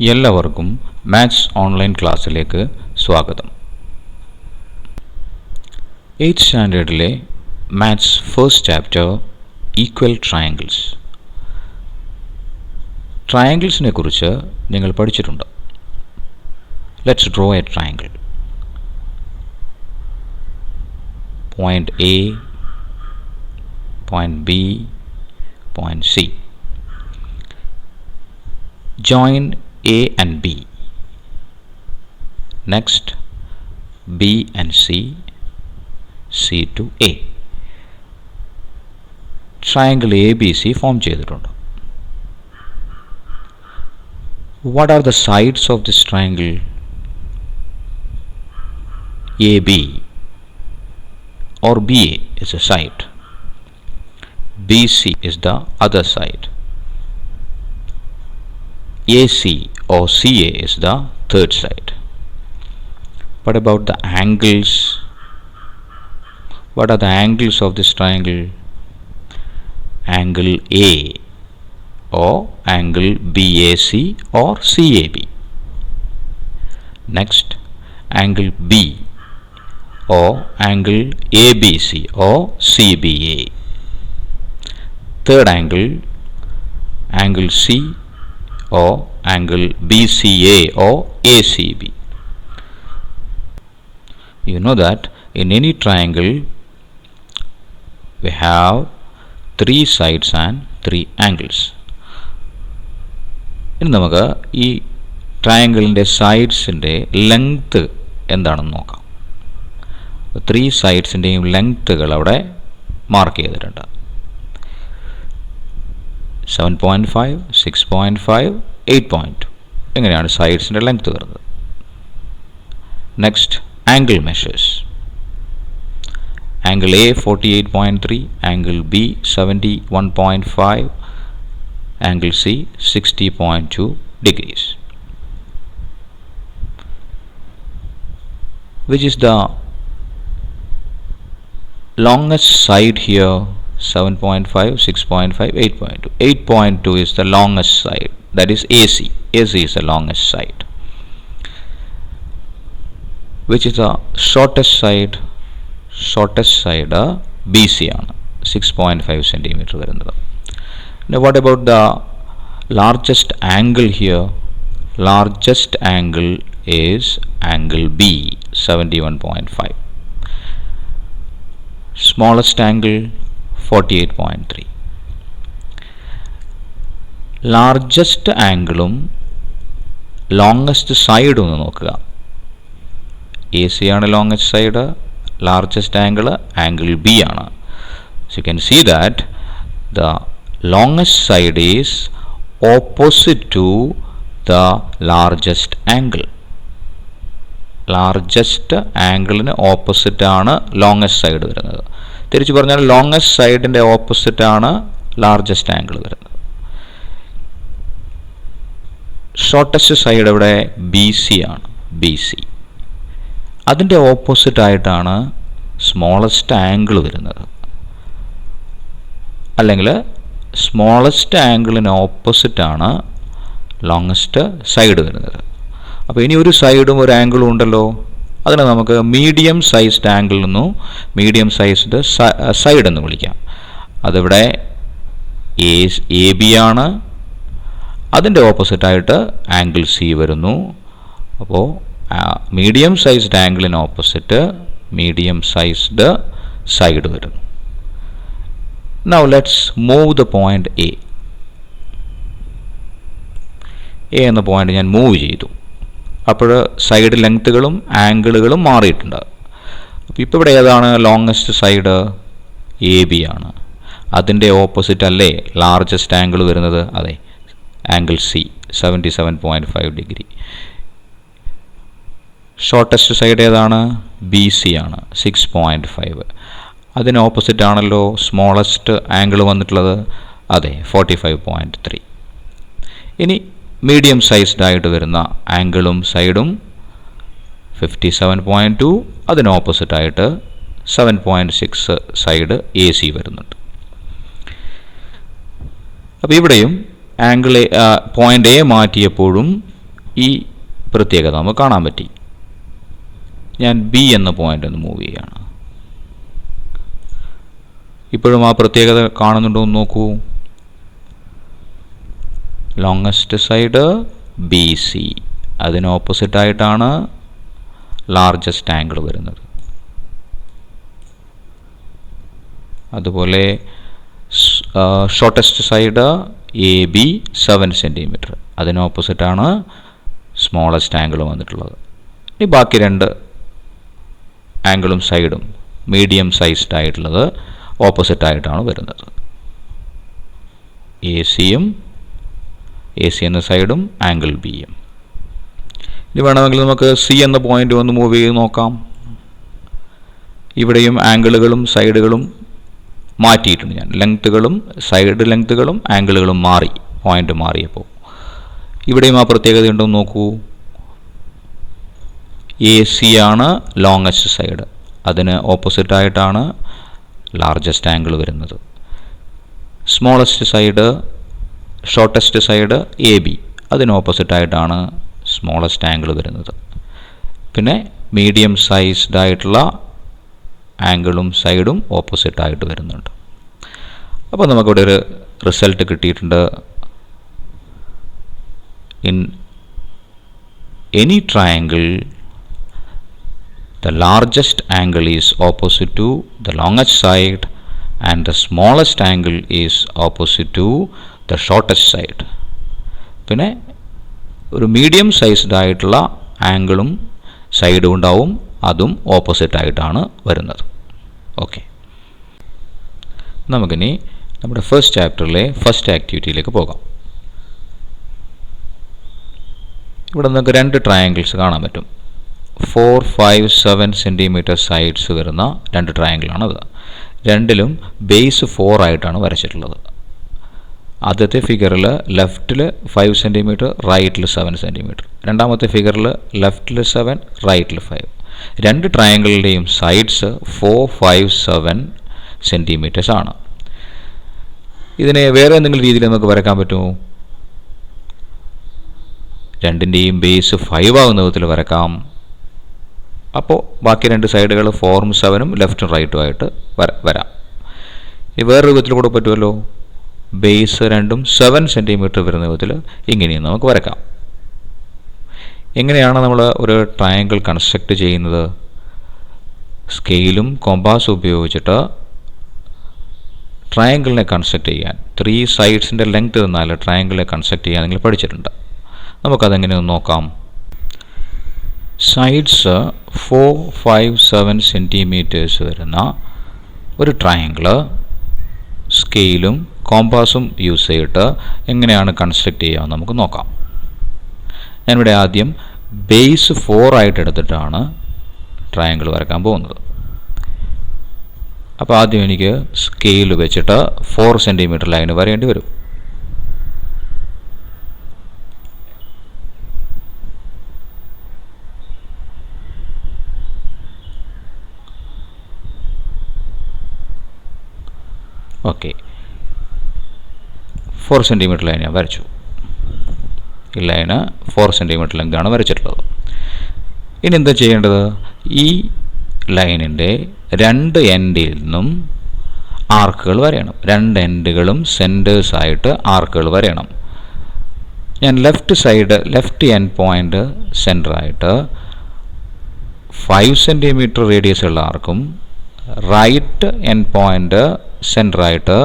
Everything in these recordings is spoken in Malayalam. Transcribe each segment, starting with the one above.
എല്ലാവർക്കും മാത്സ് ഓൺലൈൻ ക്ലാസ്സിലേക്ക് സ്വാഗതം. 8th സ്റ്റാൻഡേർഡിലെ maths first chapter equal triangles. ട്രയാങ്കിൾസിനെ കുറിച്ച് നിങ്ങൾ പഠിച്ചിട്ടുണ്ട്. Let's draw a triangle. Point A, point B, point C. Join A and B. Next, B and C, C to A. Triangle ABC form ചെയ്തിട്ടുണ്ട്. What are the sides of this triangle? AB or BA is a side. BC is the other side. AC or CA is the third side. What about the angles? What are the angles of this triangle? Angle A or angle BAC or CAB. Next, angle B or angle ABC or CBA. Third angle, angle C or angle BCA or ACB. You know that in any triangle we have 3 sides and 3 angles. ഇനി നമുക്ക് ഈ ട്രയാങ്കിളിൻ്റെ സൈഡ്സിൻ്റെ ലെങ്ത്ത് എന്താണെന്ന് നോക്കാം. 3 സൈഡ്സിൻ്റെയും ലെങ്ത്തുകൾ അവിടെ മാർക്ക് ചെയ്തിട്ടുണ്ട്. 7.5, 6.5, 8.2 എങ്ങനെയാണ് സൈഡ്സിൻ്റെ ലെങ്ത് വരുന്നത്. Next, angle measures. Angle A 48.3, angle B 71.5, angle C 60.2 degrees. Which is the longest side here? 7.5, 6.5, 8.2. 8.2 is the longest side. That is AC. AC is the longest side. Which is the shortest side? Shortest side BC ആണ്, 6.5 centimeter വരുന്നത്. Now what about the largest angle here? Largest angle is angle B, 71.5. Smallest angle 48.3. Largest ആംഗിളും ലോങ്ങസ്റ്റ് സൈഡും ഒന്ന് നോക്കുക. എ സി ആണ് longest side, largest angle angle B ആണ്. So you can see that the longest side is opposite to the largest angle. Largest ആംഗിളിന് ഓപ്പോസിറ്റ് ആണ് ലോങ്ങസ്റ്റ് സൈഡ് വരുന്നത്. തിരിച്ചു പറഞ്ഞാൽ ലോങ്ങസ്റ്റ് സൈഡിൻ്റെ ഓപ്പോസിറ്റ് ആണ് ലാർജസ്റ്റ് ആംഗിൾ വരുന്നത്. ഷോർട്ടസ്റ്റ് സൈഡ് ഇവിടെ ബി സി ആണ്, ബി സി. അതിൻ്റെ ഓപ്പോസിറ്റ് ആയിട്ടാണ് സ്മോളസ്റ്റ് ആംഗിൾ വരുന്നത്. അല്ലെങ്കിൽ സ്മോളസ്റ്റ് ആംഗിളിന് ഓപ്പോസിറ്റ് ആണ് ലോങ്ങസ്റ്റ് സൈഡ് വരുന്നത്. അപ്പോൾ ഇനി ഒരു സൈഡും ഒരു ആംഗിളും ഉണ്ടല്ലോ, അതിനെ നമുക്ക് മീഡിയം സൈസ്ഡ് ആംഗിൾ എന്നും മീഡിയം സൈസ്ഡ് സൈഡ് എന്ന് വിളിക്കാം. അതിവിടെ എ ബി ആണ്, അതിൻ്റെ ഓപ്പോസിറ്റായിട്ട് ആംഗിൾ സി വരുന്നു. അപ്പോൾ മീഡിയം സൈസ്ഡ് ആംഗിളിന് ഓപ്പോസിറ്റ് മീഡിയം സൈസ്ഡ് സൈഡ് വരുന്നു. Now let's move the point A. A എന്ന പോയിന്റ് ഞാൻ മൂവ് ചെയ്തു. അപ്പോൾ സൈഡ് ലെങ്ത്തുകളും ആംഗിളുകളും മാറിയിട്ടുണ്ട്. അപ്പോൾ ഇപ്പോൾ ഇവിടെ ഏതാണ് ലോങ്ങസ്റ്റ് സൈഡ്? എ ബി ആണ്. അതിൻ്റെ ഓപ്പോസിറ്റ് അല്ലേ ലാർജസ്റ്റ് ആംഗിൾ വരുന്നത്? അതെ, angle C 77.5 degree. Shortest side ഏതാണ്? ബി സി ആണ്, 6.5. അതിന് ഓപ്പോസിറ്റ് ആണല്ലോ സ്മോളസ്റ്റ് ആംഗിൾ വന്നിട്ടുള്ളത്. അതെ, 45.3. ഇനി മീഡിയം സൈസ്ഡ് ആയിട്ട് വരുന്ന ആംഗിളും സൈഡും 57.2, അതിന് ഓപ്പോസിറ്റായിട്ട് 7.6 സൈഡ് എ സി വരുന്നുണ്ട്. അപ്പോൾ ഇവിടെയും ആംഗിൾ പോയിന്റ് എ മാറ്റിയപ്പോഴും ഈ പ്രത്യേകത നമുക്ക് കാണാൻ പറ്റി. ഞാൻ ബി എന്ന പോയിന്റ് ഒന്ന് മൂവ് ചെയ്യുകയാണ്. ഇപ്പോഴും ആ പ്രത്യേകത കാണുന്നുണ്ടോ എന്ന് നോക്കൂ. ലോങ്ങസ്റ്റ് സൈഡ് ബി സി, അതിന് ഓപ്പോസിറ്റായിട്ടാണ് ലാർജസ്റ്റ് ആംഗിൾ വരുന്നത്. അതുപോലെ shortest side A B 7 centimetre, അതിന് ഓപ്പോസിറ്റാണ് സ്മോളസ്റ്റ് ആംഗിൾ വന്നിട്ടുള്ളത്. ഇനി ബാക്കി രണ്ട് ആംഗിളും സൈഡും മീഡിയം സൈസ്ഡ് ആയിട്ടുള്ളത് ഓപ്പോസിറ്റായിട്ടാണ് വരുന്നത്. എ സി എന്ന സൈഡും ആംഗിൾ ബിയും. ഇനി വേണമെങ്കിൽ നമുക്ക് സി എന്ന പോയിന്റ് ഒന്ന് മൂവ് ചെയ്ത് നോക്കാം. ഇവിടെയും ആംഗിളുകളും സൈഡുകളും മാറ്റിയിട്ടുണ്ട് ഞാൻ. ലെങ്ത്തുകളും സൈഡ് ലെങ്ത്തുകളും ആംഗിളുകളും മാറി, പോയിന്റ് മാറിയപ്പോൾ. ഇവിടെയും ആ പ്രത്യേകത ഉണ്ടോ എന്ന് നോക്കൂ. എ സി ആണ് ലോങ്ങസ്റ്റ് സൈഡ്, അതിന് ഓപ്പോസിറ്റായിട്ടാണ് ലാർജസ്റ്റ് ആംഗിൾ വരുന്നത്. Smallest side shortest side A B, അതിന് ഓപ്പോസിറ്റായിട്ടാണ് സ്മോളസ്റ്റ് ആംഗിൾ വരുന്നത്. പിന്നെ മീഡിയം സൈസ്ഡ് ആയിട്ടുള്ള ആംഗിളും സൈഡും ഓപ്പോസിറ്റായിട്ട് വരുന്നുണ്ട്. അപ്പോൾ നമുക്കിവിടെ ഒരു റിസൾട്ട് കിട്ടിയിട്ടുണ്ട്. In any triangle the largest angle is opposite to the longest side and the smallest angle is opposite to the shortest side. പിന്നെ ഒരു മീഡിയം സൈസ്ഡ് ആയിട്ടുള്ള ആംഗിളും സൈഡും ഉണ്ടാവും, അതും ഓപ്പോസിറ്റ് ആയിട്ടാണ് വരുന്നത്. ഓക്കെ, നമുക്കിനി നമ്മുടെ ഫസ്റ്റ് ചാപ്റ്ററിലെ ഫസ്റ്റ് ആക്ടിവിറ്റിയിലേക്ക് പോകാം. ഇവിടെ നമുക്ക് രണ്ട് ട്രയാങ്കിൾസ് കാണാൻ പറ്റും. 4, 5, 7 സെൻറ്റിമീറ്റർ സൈഡ്സ് വരുന്ന രണ്ട് ട്രയാങ്കിളാണത്. രണ്ടിലും ബേസ് 4 ആയിട്ടാണ് വരച്ചിട്ടുള്ളത്. ആദ്യത്തെ ഫിഗറിൽ ലെഫ്റ്റിൽ 5 സെൻറ്റിമീറ്റർ, റൈറ്റിൽ 7 സെൻറ്റിമീറ്റർ. രണ്ടാമത്തെ ഫിഗറിൽ ലെഫ്റ്റിൽ 7, റൈറ്റിൽ 5. രണ്ട് ട്രയാങ്കിളിൻ്റെയും സൈഡ്സ് 4, 5, 7 സെൻറ്റിമീറ്റേഴ്സ് ആണ്. ഇതിനെ വേറെ എന്തെങ്കിലും രീതിയിൽ നമുക്ക് വരയ്ക്കാൻ പറ്റുമോ? രണ്ടിൻ്റെയും ബേസ് 5 ആകുന്ന വിധത്തിൽ വരക്കാം. അപ്പോൾ ബാക്കി രണ്ട് സൈഡുകൾ 4ഉം 7ഉം ലെഫ്റ്റും റൈറ്റും ആയിട്ട് വരാം. ഇനി വേറൊരു വിധത്തിൽ കൂടെ പറ്റുമല്ലോ. ബേസ് രണ്ടും 7 സെൻറ്റിമീറ്റർ വരുന്ന വിധത്തിൽ ഇങ്ങനെയും നമുക്ക് വരക്കാം. എങ്ങനെയാണ് നമ്മൾ ഒരു ട്രയാങ്കിൾ കൺസ്ട്രക്റ്റ് ചെയ്യുന്നത്? സ്കെയിലും കോമ്പാസും ഉപയോഗിച്ചിട്ട് ട്രയാങ്കിളിനെ കൺസ്ട്രക്റ്റ് ചെയ്യാൻ 3 സൈഡ്സിൻ്റെ ലെങ്ത് തന്നാൽ ട്രയാങ്കിളിനെ കൺസ്ട്രക്റ്റ് ചെയ്യാൻ നിങ്ങൾ പഠിച്ചിട്ടുണ്ട്. നമുക്കതെങ്ങനെയൊന്ന് നോക്കാം. സൈഡ്സ് 4, 5, 7 സെൻറ്റിമീറ്റേഴ്സ് വരുന്ന ഒരു ട്രയാങ്കിള് സ്കെയിലും കോമ്പാസും യൂസ് ചെയ്തിട്ട് എങ്ങനെയാണ് കൺസ്ട്രക്റ്റ് ചെയ്യുക നമുക്ക് നോക്കാം. ഞാനിവിടെ ആദ്യം ബേസ് 4 ആയിട്ട് എടുത്തിട്ടാണ് ട്രയാങ്കിൾ വരയ്ക്കാൻ പോകുന്നത്. അപ്പോൾ ആദ്യം എനിക്ക് സ്കെയിൽ വെച്ചിട്ട് 4 സെൻറ്റിമീറ്റർ ലൈൻ വരേണ്ടി വരും. ഓക്കെ, 4 സെൻറ്റിമീറ്റർ ലൈൻ ഞാൻ വരച്ചു. ഈ ലൈന് 4 സെൻറ്റിമീറ്റർ ലെങ്താണ് വരച്ചിട്ടുള്ളത്. ഇനി എന്താ ചെയ്യേണ്ടത്? ഈ ലൈനിൻ്റെ രണ്ട് എൻഡിൽ നിന്നും ആർക്കുകൾ വരയണം. രണ്ട് എൻഡുകളും സെൻറ്റേഴ്സായിട്ട് ആർക്കുകൾ വരയണം. ഞാൻ ലെഫ്റ്റ് എൻഡ് പോയിൻ്റ് സെൻറ്ററായിട്ട് 5 സെൻറ്റിമീറ്റർ റേഡിയസ് ഉള്ള ആർക്കും റൈറ്റ് എൻഡ് പോയിൻ്റ് സെൻറ്ററായിട്ട്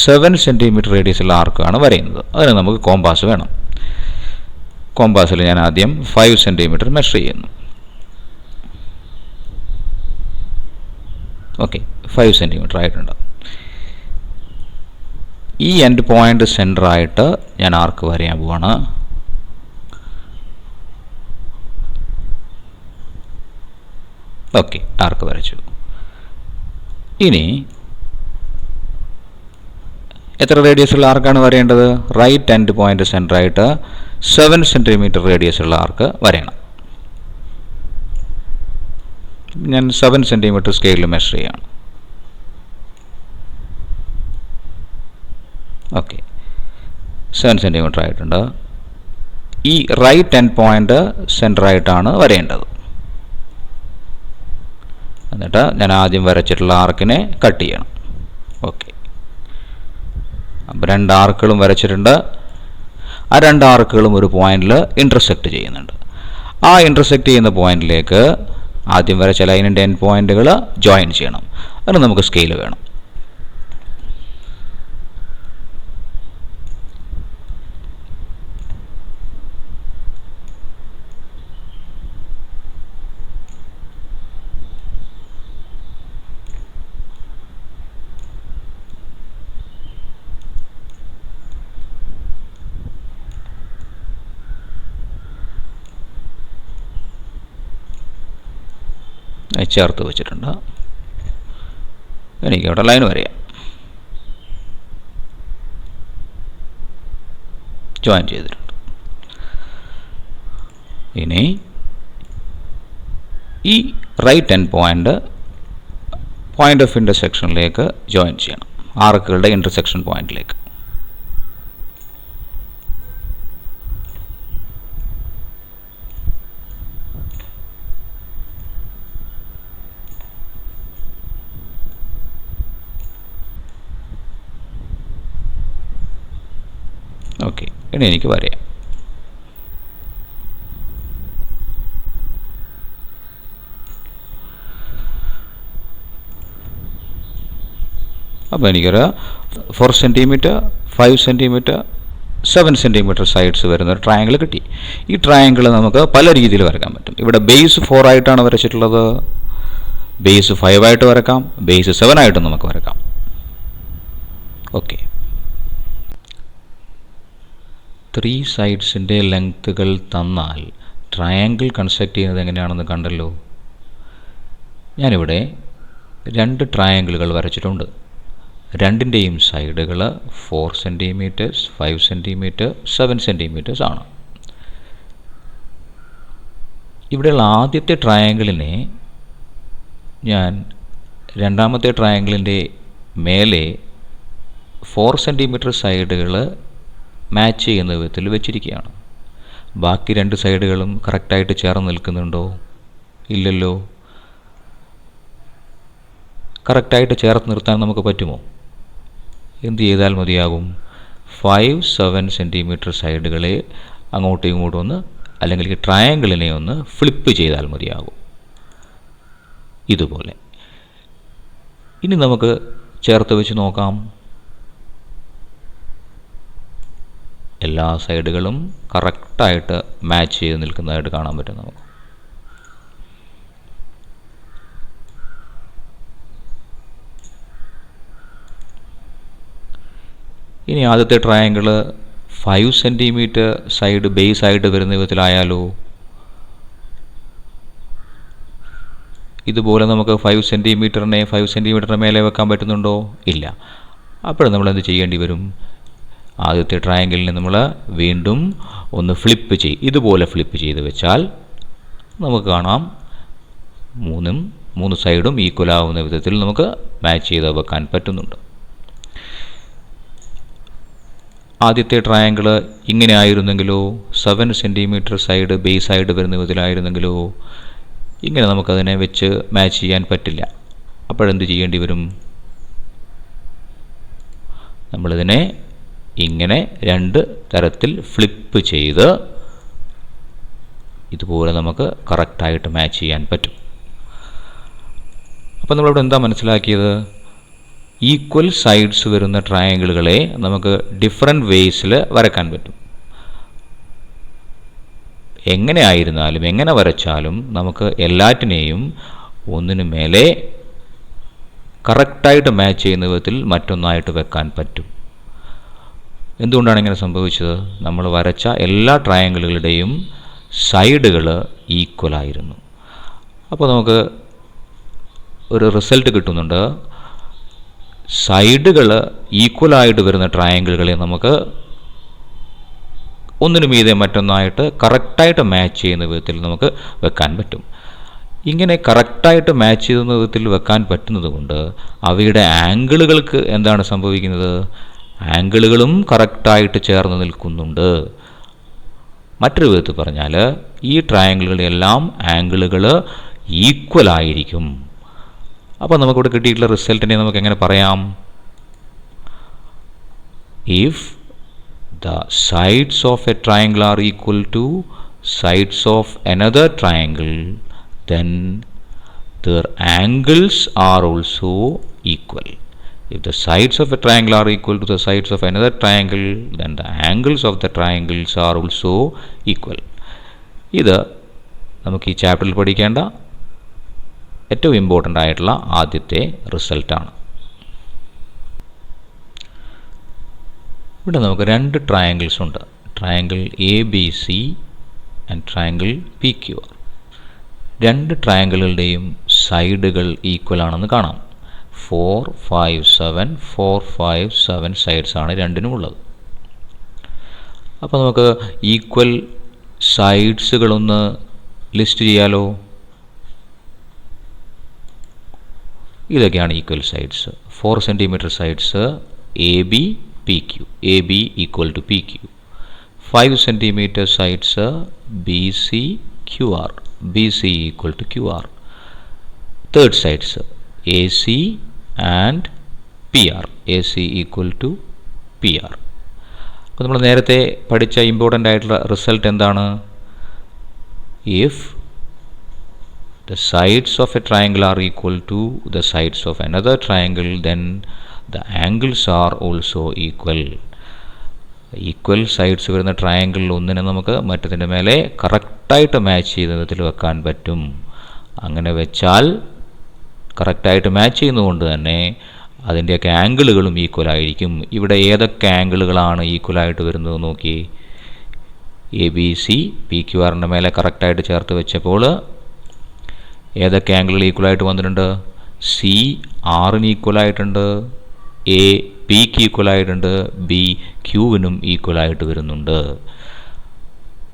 7 സെൻറ്റിമീറ്റർ റേഡിയസുള്ള ആർക്കാണ് വരയുന്നത്. അതിന് നമുക്ക് കോമ്പാസ് വേണം. കോമ്പാസിൽ ഞാൻ ആദ്യം 5 സെൻറ്റിമീറ്റർ മെഷർ ചെയ്യുന്നു. ഓക്കെ, 5 സെൻറ്റിമീറ്റർ ആയിട്ടുണ്ട്. ഈ എൻഡ് പോയിൻ്റ് സെൻറ്ററായിട്ട് ഞാൻ ആർക്ക് വരയാൻ പോവാണ്. ഓക്കെ, ആർക്ക് വരച്ചു. ഇനി എത്ര റേഡിയസ് ഉള്ള ആർക്കാണ് വരേണ്ടത്? റൈറ്റ് എൻഡ് പോയിൻ്റ് സെൻറ്ററായിട്ട് 7 സെൻറ്റിമീറ്റർ റേഡിയസ് ഉള്ള ആർക്ക് വരയണം. ഞാൻ 7 സെൻറ്റിമീറ്റർ സ്കെയിലിൽ മെഷർ ചെയ്യാണ്. ഓക്കെ, 7 സെൻറ്റിമീറ്റർ ആയിട്ടുണ്ട്. ഈ റൈറ്റ് എൻഡ് പോയിൻ്റ് സെൻറ്ററായിട്ടാണ് വരേണ്ടത്. എന്നിട്ട് ഞാൻ ആദ്യം വരച്ചിട്ടുള്ള ആർക്കിനെ കട്ട് ചെയ്യണം. ഓക്കെ, അപ്പോൾ 2 ആർക്കുകളും വരച്ചിട്ടുണ്ട്. ആ 2 ആർക്കുകളും ഒരു പോയിന്റിൽ ഇൻ്റർസെക്റ്റ് ചെയ്യുന്നുണ്ട്. ആ ഇൻ്റർസെക്റ്റ് ചെയ്യുന്ന പോയിന്റിലേക്ക് ആദ്യം വരച്ച ലൈനിൻ്റെ എൻഡ് പോയിന്റുകൾ ജോയിൻ ചെയ്യണം. അതിന് നമുക്ക് സ്കെയിൽ വേണം. ചേർത്ത് വെച്ചിട്ടുണ്ട്. എനിക്കവിടെ ലൈൻ വരയാം. ജോയിൻ ചെയ്തിട്ടുണ്ട്. ഇനി ഈ റൈറ്റ് എൻഡ് പോയിൻ്റ് ഓഫ് ഇൻ്റർസെക്ഷനിലേക്ക് ജോയിൻ ചെയ്യണം, ആർക്കുകളുടെ ഇൻ്റർസെക്ഷൻ പോയിന്റിലേക്ക്. ഓക്കെ, ഇനി എനിക്ക് വരയാം. അപ്പോൾ എനിക്കൊരു 4 സെൻറ്റിമീറ്റർ, 5 സെൻറ്റിമീറ്റർ, 7 സെൻറ്റിമീറ്റർ സൈഡ്സ് വരുന്ന ഒരു ട്രയാങ്കിൾ കിട്ടി. ഈ ട്രയാങ്കിൾ നമുക്ക് പല രീതിയിൽ വരയ്ക്കാൻ പറ്റും. ഇവിടെ ബേസ് 4 ആയിട്ടാണ് വരച്ചിട്ടുള്ളത്. ബേസ് 5 ആയിട്ട് വരക്കാം, ബേസ് 7 ആയിട്ടും നമുക്ക് വരക്കാം. ഓക്കെ, 3 സൈഡ്സിൻ്റെ ലെങ്ത്തുകൾ തന്നാൽ ട്രയാങ്കിൾ കൺസ്ട്രക്റ്റ് ചെയ്യുന്നത് എങ്ങനെയാണെന്ന് കണ്ടല്ലോ. ഞാനിവിടെ 2 ട്രയാങ്കിളുകൾ വരച്ചിട്ടുണ്ട്. രണ്ടിൻ്റെയും സൈഡുകൾ 4 സെൻറ്റിമീറ്റേഴ്സ്, 5 സെൻറ്റിമീറ്റർ, 7 സെൻറ്റിമീറ്റേഴ്സ് ആണ്. ഇവിടെയുള്ള ആദ്യത്തെ ട്രയാങ്കിളിനെ ഞാൻ രണ്ടാമത്തെ ട്രയാങ്കിളിൻ്റെ മേലെ 4 സെൻറ്റിമീറ്റർ സൈഡുകൾ മാച്ച് ചെയ്യുന്ന വിധത്തിൽ വെച്ചിരിക്കുകയാണ്. ബാക്കി 2 സൈഡുകളും കറക്റ്റായിട്ട് ചേർന്ന് നിൽക്കുന്നുണ്ടോ? ഇല്ലല്ലോ. കറക്റ്റായിട്ട് ചേർത്ത് നിർത്താൻ നമുക്ക് പറ്റുമോ? എന്ത് ചെയ്താൽ മതിയാകും? 5, 7 സെൻറ്റിമീറ്റർ സൈഡുകളെ അങ്ങോട്ടും ഇങ്ങോട്ടും ഒന്ന്, അല്ലെങ്കിൽ ഈ ട്രയാങ്കിളിനെ ഒന്ന് ഫ്ലിപ്പ് ചെയ്താൽ മതിയാകും, ഇതുപോലെ. ഇനി നമുക്ക് ചേർത്ത് വെച്ച് നോക്കാം. എല്ലാ സൈഡുകളും കറക്റ്റായിട്ട് മാച്ച് ചെയ്ത് നിൽക്കുന്നതായിട്ട് കാണാൻ പറ്റും നമുക്ക്. ഇനി ആദ്യത്തെ ട്രയാങ്കിൾ 5 സെൻറ്റിമീറ്റർ സൈഡ് ബേസ് ആയിട്ട് വരുന്ന വിധത്തിലായാലോ? ഇതുപോലെ നമുക്ക് 5 സെൻറ്റിമീറ്ററിന് മേലെ വെക്കാൻ പറ്റുന്നുണ്ടോ? ഇല്ല. അപ്പോൾ നമ്മൾ എന്ത് ചെയ്യേണ്ടി വരും? ആദ്യത്തെ ട്രയാങ്കിളിനെ നമ്മൾ വീണ്ടും ഒന്ന് ഫ്ലിപ്പ് ചെയ്യും. ഇതുപോലെ ഫ്ലിപ്പ് ചെയ്ത് വെച്ചാൽ നമുക്ക് കാണാം 3 സൈഡും ഈക്വൽ ആവുന്ന വിധത്തിൽ നമുക്ക് മാച്ച് ചെയ്ത് വെക്കാൻ പറ്റുന്നുണ്ട്. ആദ്യത്തെ ട്രയാങ്കിൾ ഇങ്ങനെ ആയിരുന്നെങ്കിലോ, 7 സെൻറ്റിമീറ്റർ സൈഡ് ബേസ് ആയിട്ട് വരുന്ന വിധത്തിലായിരുന്നെങ്കിലോ, ഇങ്ങനെ നമുക്കതിനെ വെച്ച് മാച്ച് ചെയ്യാൻ പറ്റില്ല. അപ്പോഴെന്ത് ചെയ്യേണ്ടി വരും? നമ്മളിതിനെ ഇങ്ങനെ 2 തരത്തിൽ ഫ്ലിപ്പ് ചെയ്ത് ഇതുപോലെ നമുക്ക് കറക്റ്റായിട്ട് മാച്ച് ചെയ്യാൻ പറ്റും. അപ്പോൾ നമ്മളിവിടെ എന്താ മനസ്സിലാക്കിയത്? ഈക്വൽ സൈഡ്സ് വരുന്ന ട്രയാങ്കിളുകളെ നമുക്ക് ഡിഫറെൻറ്റ് വേസിൽ വരയ്ക്കാൻ പറ്റും. എങ്ങനെ ആയിരുന്നാലും, എങ്ങനെ വരച്ചാലും നമുക്ക് എല്ലാറ്റിനെയും ഒന്നിനു മേലെ കറക്റ്റായിട്ട് മാച്ച് ചെയ്യുന്ന വിധത്തിൽ മറ്റൊന്നായിട്ട് വെക്കാൻ പറ്റും. എന്തുകൊണ്ടാണ് ഇങ്ങനെ സംഭവിച്ചത്? നമ്മൾ വരച്ച എല്ലാ ട്രയാങ്കിളുകളുടെയും സൈഡുകൾ ഈക്വലായിരുന്നു. അപ്പോൾ നമുക്ക് ഒരു റിസൾട്ട് കിട്ടുന്നുണ്ട്. സൈഡുകൾ ഈക്വലായിട്ട് വരുന്ന ട്രയാങ്കിളുകളെ നമുക്ക് ഒന്നിനു മീതെ മറ്റൊന്നായിട്ട് കറക്റ്റായിട്ട് മാച്ച് ചെയ്യുന്ന വിധത്തിൽ നമുക്ക് വെക്കാൻ പറ്റും. ഇങ്ങനെ കറക്റ്റായിട്ട് മാച്ച് ചെയ്യുന്ന വിധത്തിൽ വെക്കാൻ പറ്റുന്നത് കൊണ്ട് അവയുടെ ആംഗിളുകൾക്ക് എന്താണ് സംഭവിക്കുന്നത്? ആംഗിളുകളും കറക്റ്റായിട്ട് ചേർന്ന് നിൽക്കുന്നുണ്ട്. മറ്റൊരു വിധത്തിൽ പറഞ്ഞാൽ ഈ ട്രയാങ്കിളുകളെല്ലാം ആംഗിളുകൾ ഈക്വൽ ആയിരിക്കും. അപ്പോൾ നമുക്കിവിടെ കിട്ടിയിട്ടുള്ള റിസൾട്ടിനെ നമുക്ക് എങ്ങനെ പറയാം? If the sides of a triangle are equal to sides of another triangle, then their angles are also equal. If the sides of a triangle are equal to the sides of another triangle, then the angles of the triangles are also equal. ഇത് നമുക്ക് ഈ ചാപ്റ്ററിൽ പഠിക്കേണ്ട ഏറ്റവും ഇമ്പോർട്ടൻ്റ് ആയിട്ടുള്ള ആദ്യത്തെ റിസൾട്ടാണ്. ഇവിടെ നമുക്ക് രണ്ട് ട്രയാങ്കിൾസ് ഉണ്ട്. Triangle ABC and triangle PQR. രണ്ട് ട്രയാങ്കിളുകളുടെയും സൈഡുകൾ ഈക്വൽ ആണെന്ന് കാണാം. 4, 5, 7, 4, 5, 7 സൈഡ്സ് ആണ് രണ്ടിനും ഉള്ളത്. അപ്പോൾ നമുക്ക് ഈക്വൽ സൈഡ്സുകളൊന്ന് ലിസ്റ്റ് ചെയ്യാലോ. ഇതൊക്കെയാണ് equal sides. 4 centimetre sides AB PQ, AB equal to PQ. 5 cm sides BC QR, BC equal to QR. Third sides AC and PR, AC equal to PR. അപ്പോൾ നമ്മൾ നേരത്തെ പഠിച്ച ഇമ്പോർട്ടൻ്റ് ആയിട്ടുള്ള റിസൾട്ട് എന്താണ്? If the sides of a triangle are equal to the sides of another triangle, then the angles are also equal. Equal sides വരുന്ന ട്രയാങ്കിളിൽ ഒന്നിനെ നമുക്ക് മറ്റതിൻ്റെ മേലെ കറക്റ്റായിട്ട് മാച്ച് ചെയ്ത വിധത്തിൽ വെക്കാൻ പറ്റും. അങ്ങനെ വെച്ചാൽ കറക്റ്റായിട്ട് മാച്ച് ചെയ്യുന്നതുകൊണ്ട് തന്നെ അതിൻ്റെയൊക്കെ ആംഗിളുകളും ഈക്വൽ ആയിരിക്കും. ഇവിടെ ഏതൊക്കെ ആംഗിളുകളാണ് ഈക്വലായിട്ട് വരുന്നത് നോക്കി. ABC PQRൻ്റെ മേലെ കറക്റ്റായിട്ട് ചേർത്ത് വെച്ചപ്പോൾ ഏതൊക്കെ ആംഗിളുകൾ ഈക്വലായിട്ട് വന്നിട്ടുണ്ട്? C Rന് ഈക്വലായിട്ടുണ്ട്, A Pക്ക് ഈക്വലായിട്ടുണ്ട്, B Qവിനും ഈക്വലായിട്ട് വരുന്നുണ്ട്.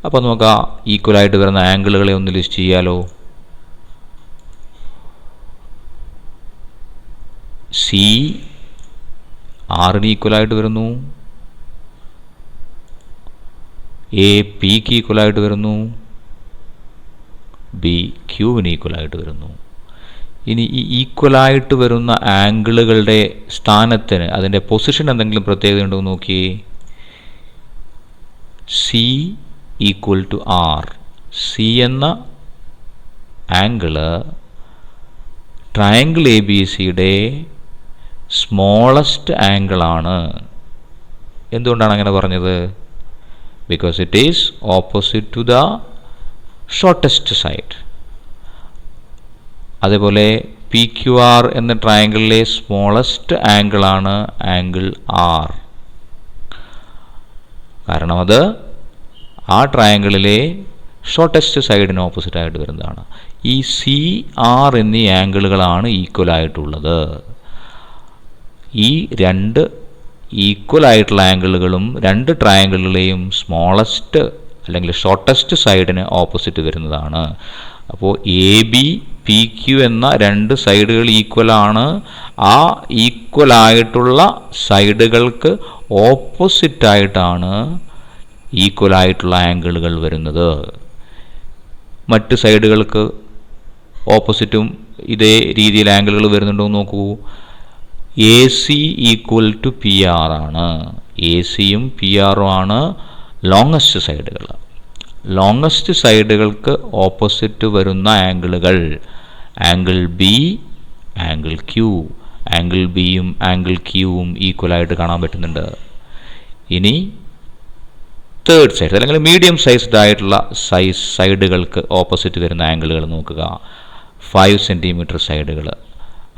അപ്പോൾ നമുക്ക് ആ ഈക്വലായിട്ട് വരുന്ന ആംഗിളുകളെ ഒന്ന് ലിസ്റ്റ് ചെയ്യാലോ. C Rന് ഈക്വലായിട്ട് വരുന്നു, A Pക്ക് ഈക്വലായിട്ട് വരുന്നു, B Qവിന് ഈക്വലായിട്ട് വരുന്നു. ഇനി ഈ ഈക്വലായിട്ട് വരുന്ന ആംഗിളുകളുടെ സ്ഥാനത്തിന് അതിൻ്റെ പൊസിഷൻ എന്തെങ്കിലും പ്രത്യേകത ഉണ്ടോ നോക്കി. C equal to R. C എന്ന ആംഗിള് ട്രയാങ്കിൾ ABCയുടെ സ്മോളസ്റ്റ് ആംഗിളാണ്. എന്തുകൊണ്ടാണ് അങ്ങനെ പറഞ്ഞത്? Because it is opposite to the shortest side. അതേപോലെ PQR എന്ന ട്രയാങ്കിളിലെ സ്മോളസ്റ്റ് ആംഗിളാണ് ആംഗിൾ R. കാരണം അത് ആ ട്രയാങ്കിളിലെ ഷോർട്ടസ്റ്റ് സൈഡിന് ഓപ്പോസിറ്റ് ആയിട്ട് വരുന്നതാണ്. ഈ CR എന്നീ ആംഗിളുകളാണ് ഈക്വൽ ആയിട്ടുള്ളത്. ഈ രണ്ട് ഈക്വൽ ആയിട്ടുള്ള ആംഗിളുകളും രണ്ട് ട്രയാങ്കിളിലെയും സ്മോളസ്റ്റ് അല്ലെങ്കിൽ ഷോർട്ടസ്റ്റ് സൈഡിന് ഓപ്പോസിറ്റ് വരുന്നതാണ്. അപ്പോൾ AB PQ എന്ന രണ്ട് സൈഡുകൾ ഈക്വലാണ്. ആ ഈക്വലായിട്ടുള്ള സൈഡുകൾക്ക് ഓപ്പോസിറ്റായിട്ടാണ് ഈക്വലായിട്ടുള്ള ആംഗിളുകൾ വരുന്നത്. മറ്റ് സൈഡുകൾക്ക് ഓപ്പോസിറ്റും ഇതേ രീതിയിൽ ആംഗിളുകൾ വരുന്നുണ്ടോ എന്ന് നോക്കൂ. AC ഈക്വൽ ടു PR ആണ്. ACയും PRും ആണ് ലോങ്ങസ്റ്റ് സൈഡുകൾ. ലോങ്ങസ്റ്റ് സൈഡുകൾക്ക് ഓപ്പോസിറ്റ് വരുന്ന ആംഗിളുകൾ angle B, angle Q. Angle Bയും ആംഗിൾ Qവും ഈക്വലായിട്ട് കാണാൻ പറ്റുന്നുണ്ട്. ഇനി തേർഡ് സൈഡ് അല്ലെങ്കിൽ മീഡിയം സൈസ്ഡ് ആയിട്ടുള്ള സൈഡുകൾക്ക് ഓപ്പോസിറ്റ് വരുന്ന ആംഗിളുകൾ നോക്കുക. 5 സെൻറ്റിമീറ്റർ സൈഡുകൾ,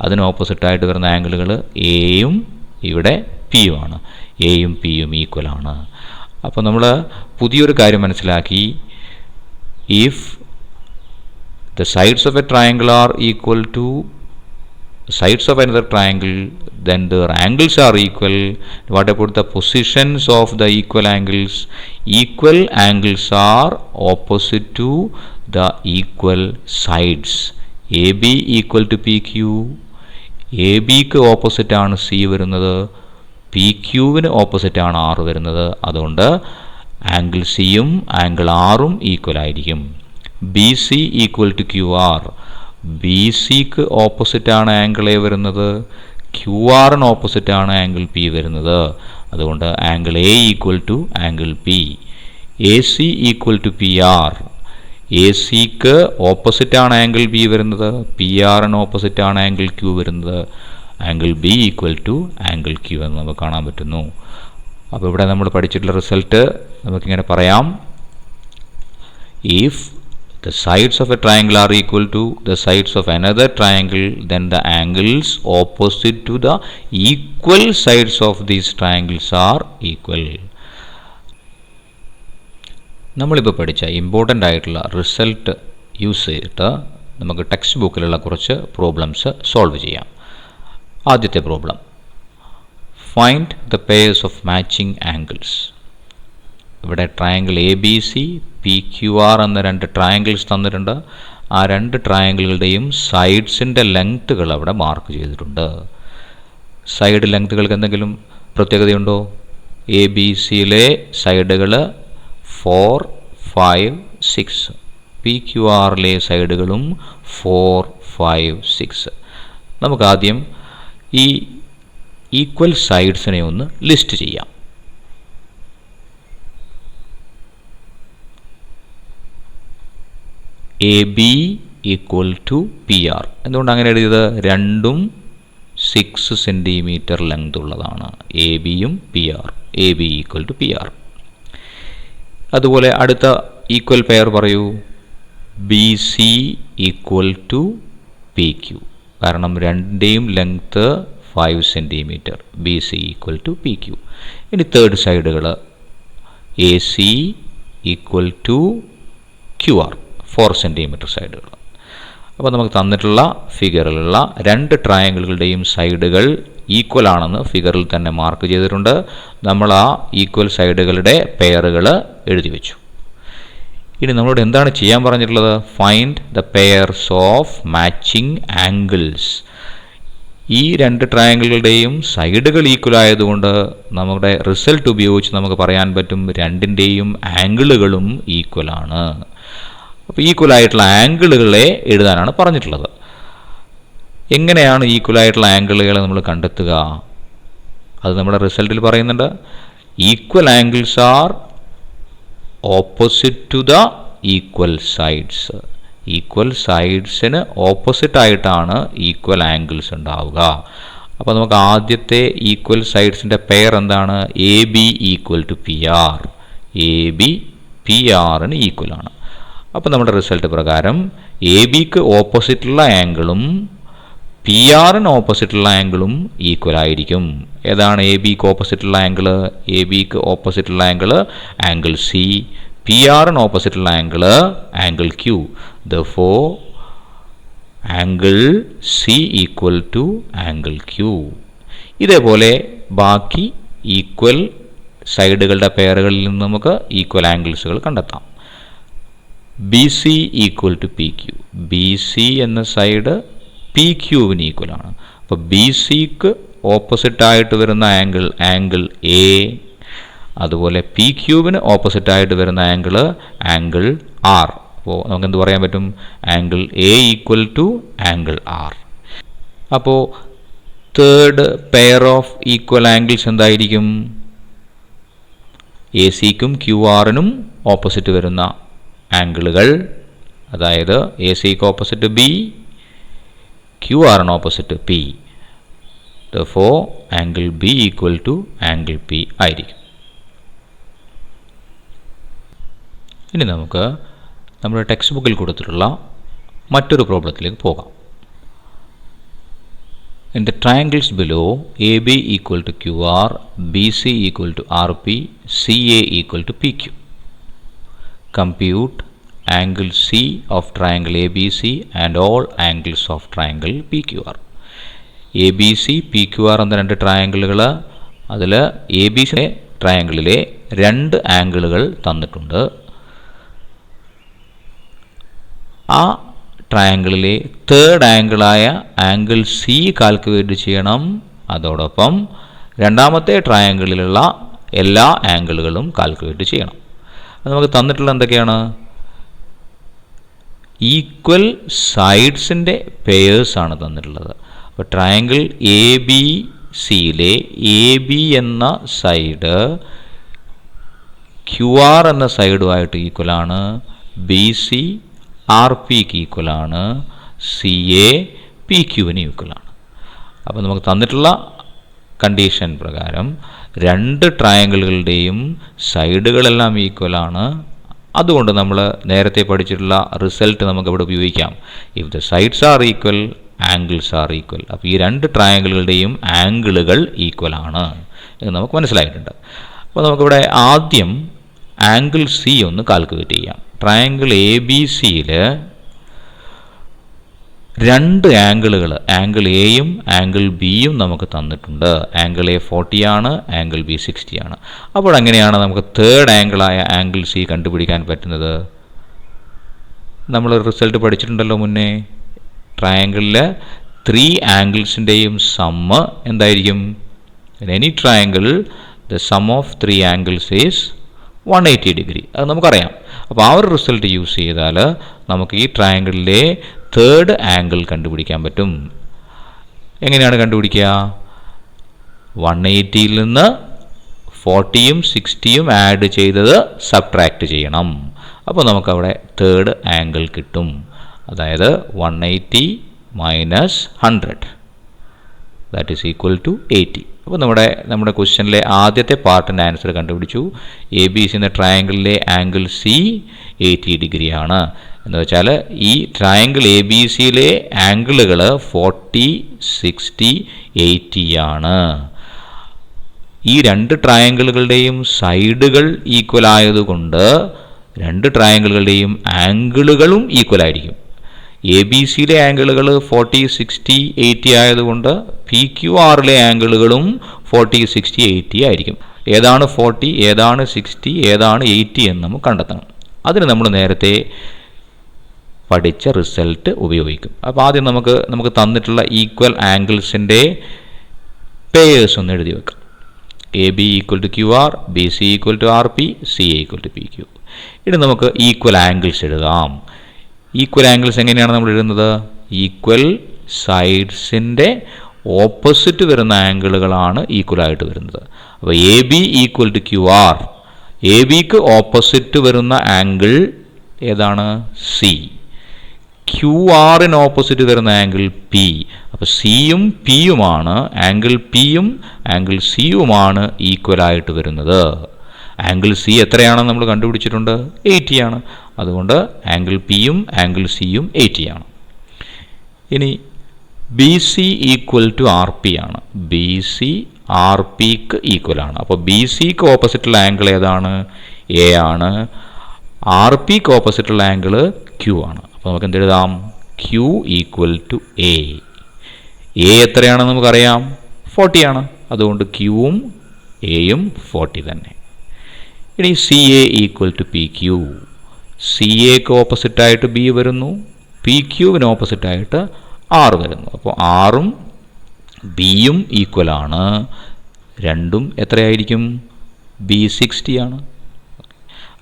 അതിന് ഓപ്പോസിറ്റായിട്ട് വരുന്ന ആംഗിളുകൾ Aയും ഇവിടെ Pയും ആണ്. Aയും Pയും ഈക്വലാണ്. അപ്പോൾ നമ്മൾ പുതിയൊരു കാര്യം മനസ്സിലാക്കി. If the sides of a triangle are equal to sides of another triangle, then their angles are equal. What about the positions of the equal angles? Equal angles are opposite to the equal sides. AB equal to PQ. ABക്ക് ഓപ്പോസിറ്റ് ആണ് C വരുന്നത്, PQവിന് ഓപ്പോസിറ്റ് ആണ് R വരുന്നത്. അതുകൊണ്ട് ആംഗിൾ സിയും ആംഗിൾ ആറും ഈക്വൽ ആയിരിക്കും. B C equal to Q R. B സിക്ക് ഓപ്പോസിറ്റാണ് ആംഗിൾ എ വരുന്നത്, ക്യു ആറിന് ഓപ്പോസിറ്റാണ് ആംഗിൾ പി വരുന്നത്. അതുകൊണ്ട് angle A equal to angle P. A C equal to P R. A സിക്ക് ഓപ്പോസിറ്റാണ് ആംഗിൾ ബി വരുന്നത്, പി ആറിന് ഓപ്പോസിറ്റാണ് ആംഗിൾ ക്യു വരുന്നത്. Angle B equal to angle Q എന്ന് നമുക്ക് കാണാൻ പറ്റുന്നു. അപ്പോൾ ഇവിടെ നമ്മൾ പഠിച്ചിട്ടുള്ള റിസൾട്ട് നമുക്കിങ്ങനെ പറയാം: if the sides of a triangle are equal to the sides of another triangle, then the angles opposite to the equal sides of these triangles are equal. നമ്മളിപ്പോൾ പഠിച്ച ഇമ്പോർട്ടൻ്റ് ആയിട്ടുള്ള റിസൾട്ട് യൂസ് ചെയ്തിട്ട് നമുക്ക് ടെക്സ്റ്റ് ബുക്കിലുള്ള കുറച്ച് പ്രോബ്ലംസ് സോൾവ് ചെയ്യാം. ആദ്യത്തെ problem: find the pairs of matching angles. ഇവിടെ triangle A B C P Q R എന്ന രണ്ട് ട്രയാങ്കിൾസ് തന്നിട്ടുണ്ട്. ആ രണ്ട് ട്രയാങ്കിളുകളുടെയും സൈഡ്സിൻ്റെ ലെങ്ത്തുകൾ അവിടെ മാർക്ക് ചെയ്തിട്ടുണ്ട്. സൈഡ് ലെങ്ത്തുകൾക്ക് എന്തെങ്കിലും പ്രത്യേകതയുണ്ടോ? എ ബി സിയിലെ സൈഡുകൾ 4, 5, 6. പി ക്യു ആറിലെ സൈഡുകളും 4, 5, 6. നമുക്കാദ്യം ഈ ഈക്വൽ സൈഡ്സിനെ ഒന്ന് ലിസ്റ്റ് ചെയ്യാം. A B equal to P R. എന്തുകൊണ്ട് അങ്ങനെ എഴുതിയത്? രണ്ടും 6 സെൻറ്റിമീറ്റർ ലെങ്ത് ഉള്ളതാണ്, എ ബിയും P R. A B equal to P R. അതുപോലെ അടുത്ത ഈക്വൽ പെയർ പറയൂ. B C equal to P Q. കാരണം രണ്ടിൻ്റെയും length 5 centimetre. B C equal to P Q. ഇനി തേർഡ് സൈഡുകൾ A C equal to Q R. 4 centimetre സൈഡുകൾ. അപ്പോൾ നമുക്ക് തന്നിട്ടുള്ള ഫിഗറിലുള്ള രണ്ട് ട്രയാങ്കിളുകളുടെയും സൈഡുകൾ ഈക്വൽ ആണെന്ന് ഫിഗറിൽ തന്നെ മാർക്ക് ചെയ്തിട്ടുണ്ട്. നമ്മൾ ആ ഈക്വൽ സൈഡുകളുടെ പെയറുകൾ എഴുതി വെച്ചു. ഇനി നമ്മളോട് എന്താണ് ചെയ്യാൻ പറഞ്ഞിട്ടുള്ളത്? Find the pairs of matching angles. ഈ രണ്ട് ട്രയാങ്കിളുകളുടെയും സൈഡുകൾ ഈക്വൽ ആയതുകൊണ്ട് നമ്മുടെ റിസൾട്ട് ഉപയോഗിച്ച് നമുക്ക് പറയാൻ പറ്റും രണ്ടിൻ്റെയും ആംഗിളുകളും ഈക്വലാണ്. അപ്പോൾ ഈക്വൽ ആയിട്ടുള്ള ആംഗിളുകളെ എഴുതാനാണ് പറഞ്ഞിട്ടുള്ളത്. എങ്ങനെയാണ് ഈക്വൽ ആയിട്ടുള്ള ആംഗിളുകളെ നമ്മൾ കണ്ടെത്തുക? അത് നമ്മുടെ റിസൾട്ടിൽ പറയുന്നുണ്ട്. Equal angles are opposite to the equal sides. Equal സൈഡ്സിന് ഓപ്പോസിറ്റ് ആയിട്ടാണ് ഈക്വൽ ആംഗിൾസ് ഉണ്ടാവുക. അപ്പോൾ നമുക്ക് ആദ്യത്തെ ഈക്വൽ സൈഡ്സിൻ്റെ പെയർ എന്താണ്? A B equal to P R. A B P ആറിന് ഈക്വലാണ്. അപ്പോൾ നമ്മുടെ റിസൾട്ട് പ്രകാരം എ ബിക്ക് ഓപ്പോസിറ്റുള്ള ആംഗിളും പി ആറിന് ഓപ്പോസിറ്റുള്ള ആംഗിളും ഈക്വൽ ആയിരിക്കും. ഏതാണ് എ ബിക്ക് ഓപ്പോസിറ്റുള്ള ആംഗിൾ? എ ബിക്ക് ഓപ്പോസിറ്റുള്ള ആംഗിൾ ആംഗിൾ സി. പി ആറിന് ഓപ്പോസിറ്റുള്ള angle angle Q. Therefore angle C equal to angle Q. ഇതേപോലെ ബാക്കി ഈക്വൽ സൈഡുകളുടെ പെയറുകളിൽ നിന്ന് നമുക്ക് ഈക്വൽ ആംഗിൾസുകൾ കണ്ടെത്താം. B C equal to P Q. B C എന്ന സൈഡ് പി ക്യൂവിന് ഈക്വലാണ്. അപ്പോൾ ബി സിക്ക് ഓപ്പോസിറ്റായിട്ട് വരുന്ന ആംഗിൾ എ. അതുപോലെ പി ക്യൂവിന് ഓപ്പോസിറ്റായിട്ട് വരുന്ന ആംഗിൾ ആർ. അപ്പോൾ നമുക്ക് എന്ത് പറയാൻ പറ്റും? Angle A equal to angle R. അപ്പോൾ third pair of equal angles എന്തായിരിക്കും? എ സിക്കും ക്യു ആറിനും ഓപ്പോസിറ്റ് വരുന്ന ആംഗിളുകൾ, അതായത് എ സിക്ക് ഓപ്പോസിറ്റ് ബി, ക്യു ആറിന് opposite P. Therefore angle B equal to angle P ആയിരിക്കും. ഇനി നമുക്ക് നമ്മുടെ ടെക്സ്റ്റ് ബുക്കിൽ കൊടുത്തിട്ടുള്ള മറ്റൊരു പ്രോബ്ലത്തിലേക്ക് പോകാം. In the triangles below, AB equal to QR, BC equal to RP, CA equal to PQ. Compute angle C of triangle ABC and all angles of triangle PQR. ABC, PQR എന്ന രണ്ട് ട്രയാങ്കിളുകൾ, അതിൽ എ ബി സി ട്രയാങ്കിളിലെ രണ്ട് ആംഗിളുകൾ തന്നിട്ടുണ്ട്. ആ ട്രയാങ്കിളിലെ തേർഡ് ആംഗിളായ ആംഗിൾ സി കാൽക്കുലേറ്റ് ചെയ്യണം. അതോടൊപ്പം രണ്ടാമത്തെ ട്രയാങ്കിളിലുള്ള എല്ലാ ആംഗിളുകളും കാൽക്കുലേറ്റ് ചെയ്യണം. അത് നമുക്ക് തന്നിട്ടുള്ള എന്തൊക്കെയാണ്? ഈക്വൽ സൈഡ്സിൻ്റെ പെയേഴ്സാണ് തന്നിട്ടുള്ളത്. അപ്പോൾ ട്രയാങ്കിൾ എ ബി സിയിലെ എ ബി എന്ന സൈഡ് ക്യു ആർ എന്ന സൈഡുമായിട്ട് ഈക്വലാണ്, ബി സി ആർ പിക്ക് ഈക്വലാണ്, സി എ പി ക്യുവിന് ഈക്വലാണ്. അപ്പോൾ നമുക്ക് തന്നിട്ടുള്ള കണ്ടീഷൻ പ്രകാരം രണ്ട് ട്രയാങ്കിളുകളുടെയും സൈഡുകളെല്ലാം ഈക്വലാണ്. അതുകൊണ്ട് നമ്മൾ നേരത്തെ പഠിച്ചിട്ടുള്ള റിസൾട്ട് നമുക്കിവിടെ ഉപയോഗിക്കാം. If the sides are equal, angles R equal. അപ്പോൾ ഈ രണ്ട് ട്രയാങ്കിളുകളുടെയും ആംഗിളുകൾ ഈക്വലാണ് എന്ന് നമുക്ക് മനസ്സിലായിട്ടുണ്ട്. അപ്പോൾ നമുക്കിവിടെ ആദ്യം ആംഗിൾ സി ഒന്ന് കാൽക്കുലേറ്റ് ചെയ്യാം. ട്രയാങ്കിൾ എ ബി സിയിൽ രണ്ട് ആംഗിളുകൾ, ആംഗിൾ എയും ആംഗിൾ ബിയും നമുക്ക് തന്നിട്ടുണ്ട്. ആംഗിൾ എ 40 ആണ്, ആംഗിൾ ബി 60 ആണ്. അപ്പോൾ എങ്ങനെയാണ് നമുക്ക് തേർഡ് ആംഗിളായ ആംഗിൾ സി കണ്ടുപിടിക്കാൻ പറ്റുന്നത്? നമ്മൾ റിസൾട്ട് പഠിച്ചിട്ടുണ്ടല്ലോ മുന്നേ. ട്രയാങ്കിളിൽ 3 ആംഗിൾസിൻ്റെയും സമ്മ് എന്തായിരിക്കും? In any triangle the sum of 3 angles is 180 degree. അത് നമുക്കറിയാം. അപ്പോൾ ആ ഒരു റിസൾട്ട് യൂസ് ചെയ്താൽ നമുക്ക് ഈ ട്രയാങ്കിളിലെ തേർഡ് ആംഗിൾ കണ്ടുപിടിക്കാൻ പറ്റും. എങ്ങനെയാണ് കണ്ടുപിടിക്കുക? 180യിൽ നിന്ന് 40യും 60യും ആഡ് ചെയ്തത് സബ്ട്രാക്റ്റ് ചെയ്യണം. അപ്പോൾ നമുക്കവിടെ തേർഡ് ആംഗിൾ കിട്ടും. അതായത് 180 minus 100 that is equal to 80. അപ്പോൾ നമ്മുടെ ക്വസ്റ്റ്യനിലെ ആദ്യത്തെ പാർട്ടിൻ്റെ ആൻസർ കണ്ടുപിടിച്ചു. എ ബി സി എന്ന ട്രയാങ്കിളിലെ ആംഗിൾ സി 80 ഡിഗ്രിയാണ്. എന്ന് വെച്ചാൽ ഈ ട്രയാങ്കിൾ എ ബി സിയിലെ ആംഗിളുകൾ 40, 60, 80 ആണ്. ഈ രണ്ട് ട്രയാങ്കിളുകളുടെയും സൈഡുകൾ ഈക്വൽ ആയതുകൊണ്ട് രണ്ട് ട്രയാങ്കിളുകളുടെയും ആംഗിളുകളും ഈക്വൽ ആയിരിക്കും. എ ബി സിയിലെ ആംഗിളുകൾ 40, 60, 80 ആയതുകൊണ്ട് പി ക്യു ആറിലെ ആംഗിളുകളും 40, 60, 80 ആയിരിക്കും. ഏതാണ് 40, ഏതാണ് 60, ഏതാണ് 80 എന്ന് നമുക്ക് കണ്ടെത്തണം. അതിന് നമ്മൾ നേരത്തെ പഠിച്ച റിസൾട്ട് ഉപയോഗിക്കും. അപ്പോൾ ആദ്യം നമുക്ക് തന്നിട്ടുള്ള ഈക്വൽ ആംഗിൾസിൻ്റെ പേയേഴ്സ് ഒന്ന് എഴുതി വെക്കാം. A B equal to Q R, B C equal to R P, C A equal to P Q. ഇനി നമുക്ക് ഈക്വൽ ആംഗിൾസ് എഴുതാം. ഈക്വൽ ആംഗിൾസ് എങ്ങനെയാണ് നമ്മൾ എഴുതുന്നത്? ഈക്വൽ സൈഡ്സിൻ്റെ ഓപ്പോസിറ്റ് വരുന്ന ആംഗിളുകളാണ് ഈക്വലായിട്ട് വരുന്നത്. അപ്പോൾ A B equal to Q R, A ബിക്ക് ഓപ്പോസിറ്റ് വരുന്ന ആംഗിൾ ഏതാണ്? സി. ക്യു ആറിന് ഓപ്പോസിറ്റ് വരുന്ന ആംഗിൾ പി. അപ്പോൾ സിയും പിയുമാണ്, ആംഗിൾ പിയും ആംഗിൾ സിയുമാണ് ഈക്വലായിട്ട് വരുന്നത്. ആംഗിൾ സി എത്രയാണെന്ന് നമ്മൾ കണ്ടുപിടിച്ചിട്ടുണ്ട്? 80 ആണ്. അതുകൊണ്ട് ആംഗിൾ പിയും ആംഗിൾ സിയും 80 ആണ്. ഇനി B C equal to R P ആണ്. ബി സി ആർ പിക്ക് ഈക്വൽ ആണ്. അപ്പോൾ ബി സിക്ക് ഓപ്പോസിറ്റുള്ള ആംഗിൾ ഏതാണ്? എ ആണ്. ആർ പിക്ക് ഓപ്പോസിറ്റുള്ള ആംഗിൾ ക്യു ആണ്. അപ്പോൾ നമുക്ക് എന്തെഴുതാം? Q equal to A. A എത്രയാണെന്ന് നമുക്കറിയാം? 40 ആണ്. അതുകൊണ്ട് ക്യൂവും എയും 40 തന്നെ. ഇനി C A equal to P Q. C എക്ക് ഓപ്പോസിറ്റായിട്ട് ബി വരുന്നു, പി ക്യൂവിന് ഓപ്പോസിറ്റായിട്ട് ആർ വരുന്നു. അപ്പോൾ ആറും ബിയും ഈക്വലാണ്. രണ്ടും എത്രയായിരിക്കും? ബി 60 ആണ്.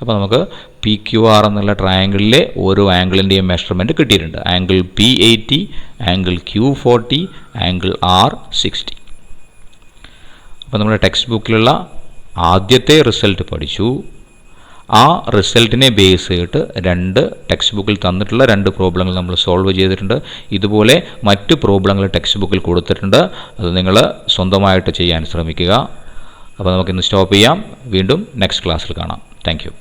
അപ്പോൾ നമുക്ക് പി ക്യു ആർ എന്നുള്ള ട്രയാങ്കിളിലെ ഓരോ ആംഗിളിൻ്റെയും മെഷർമെൻറ്റ് കിട്ടിയിട്ടുണ്ട്. Angle P 80, angle Q 40, angle R 60. അപ്പോൾ നമ്മുടെ ടെക്സ്റ്റ് ബുക്കിലുള്ള ആദ്യത്തെ റിസൾട്ട് പഠിച്ചു. ആ റിസൾട്ടിനെ ബേസ് ചെയ്തിട്ട് രണ്ട് ടെക്സ്റ്റ് ബുക്കിൽ തന്നിട്ടുള്ള രണ്ട് പ്രോബ്ലങ്ങൾ നമ്മൾ സോൾവ് ചെയ്തിട്ടുണ്ട്. ഇതുപോലെ മറ്റ് പ്രോബ്ലങ്ങൾ ടെക്സ്റ്റ് ബുക്കിൽ കൊടുത്തിട്ടുണ്ട്. അത് നിങ്ങൾ സ്വന്തമായിട്ട് ചെയ്യാൻ ശ്രമിക്കുക. അപ്പോൾ നമുക്കിന്ന് സ്റ്റോപ്പ് ചെയ്യാം. വീണ്ടും നെക്സ്റ്റ് ക്ലാസ്സിൽ കാണാം. Thank you.